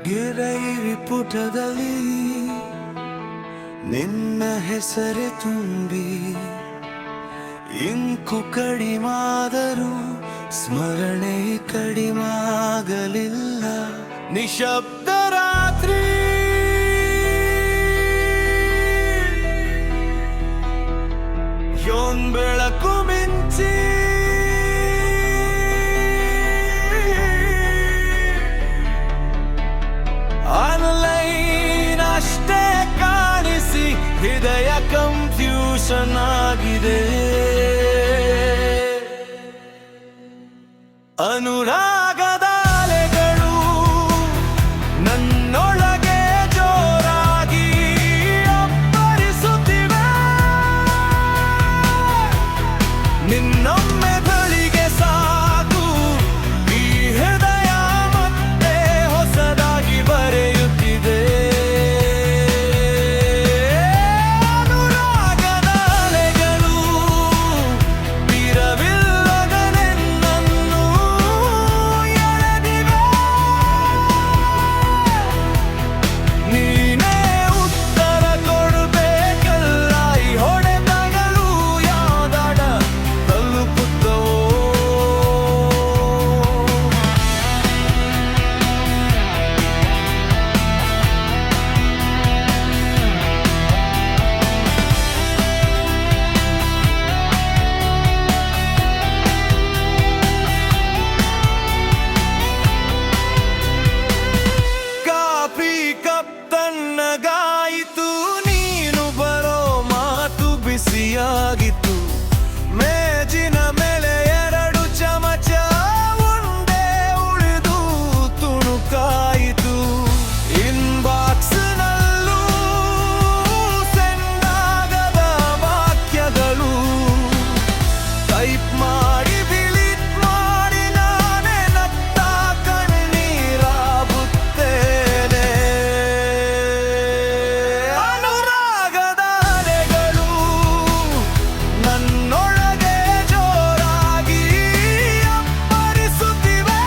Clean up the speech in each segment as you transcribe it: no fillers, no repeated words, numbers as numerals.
ಗಿರೈರಿ ಪುಟದಲ್ಲಿ ನಿನ್ನ ಹೆಸರೇ ತುಂಬಿ ಇಂಕು ಕಡಿಮಾದರೂ ಸ್ಮರಣೆ ಕಡಿಮಾಗಲಿಲ್ಲ. ನಿಶಬ್ದ ರಾತ್ರಿ ಯೋನ್ ಬೆಳಕು ಮಿಂಚಿ ಆನ್ಲೈನ್ ಅಷ್ಟೇ ಕಾಣಿಸಿ ಹೃದಯ ಕನ್ಫ್ಯೂಷನ್ ಆಗಿದೆ. ಅನುರಾಗದ ಅಲೆಗಳು ನನ್ನೊಳಗೆ ಜೋರಾಗಿ ಅಪ್ಪರಿಸುತ್ತಿವೆ. ನಿನ್ನೊಮ್ಮೆ ಬಳಿಗೆ ಸಾಕು ಈ ಹೃದಯ ಮತ್ತೆ ಹೊಸದಾಗಿ ಬರೆಯುತ್ತಿದೆ. ಅನುರಾಗದ ಅಲೆಗಳು ಬಿರವಿಲ್ಲದ ನಿನ್ನನ್ನು ಎಳೆದಿವೆ. ನೀನೇ ಉತ್ತರ ಕೊಡಬೇಕಲ್ಲ, ಈ ಹೊಡೆತಗಳು ಯಾವ್ದಡ ತಲುಪುತ್ತವೋ. ಕಾಫಿ ಕಪ್ ತಣ್ಣಗಾಯಿತು, ನೀನು ಬರೋ ಮಾತು ಬಿಸಿಯಾಗಿತ್ತು. ಮೇಜಿನ ಮೇಲೆ 2 ಚಮಚ ಉಂಡೆ ಉಳಿದು ತುಣುಕಾಯಿತು. ಇನ್ಬಾಕ್ಸ್ನಲ್ಲೂ ಸೆಂಡಾಗದ ವಾಕ್ಯಗಳು ಟೈಪ್ ಮಾಡಿ ಡಿಲೀಟ್ ಮಾಡಿ ನಾನೇ ನಗ್ತಾ ಕಣ್ಣೀರಾಗುತ್ತೇನೆ. ಅನುರಾಗದ ಅಲೆಗಳು ನನ್ನೊಳಗೆ ಜೋರಾಗಿ ಅಪ್ಪರಿಸುತ್ತಿವೆ.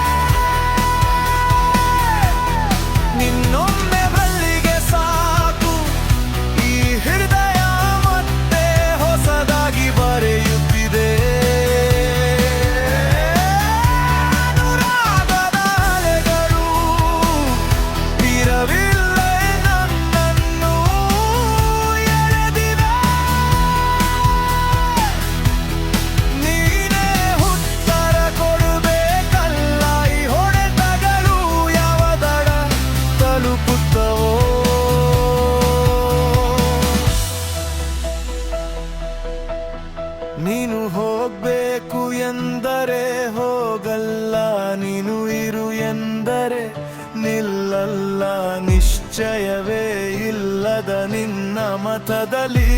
ನಿನ್ನೊಮ್ಮೆ ಬಳ್ಳಿಗೆ ಸಾಕು ಈ ಹೃದಯ ಮತ್ತೆ ಹೊಸದಾಗಿ ಬರೆಯುತ್ತಿದೆ. ಅನುರಾಗದ ಅಲೆಗಳು ಇರವಿಲ್ಲ ನನ್ನನ್ನು ಎಳೆದಿವೆ. ನೀನೇ ಉತ್ತರ ಕೊಡಬೇಕಲ್ಲ, ಈ ಹೊಡೆತಗಳು ಯಾವದಡ ತಲುಪುತ್ತವೋ. ನೀನು ಹೋಗ್ಬೇಕು ಎಂದರೆ ಹೋಗಲ್ಲ, ನೀನು ಇರು ಎಂದರೆ ನಿಲ್ಲಲ್ಲ. ನಿಶ್ಚಯವೇ ಇಲ್ಲದ ನಿನ್ನ ಮತದಲ್ಲಿ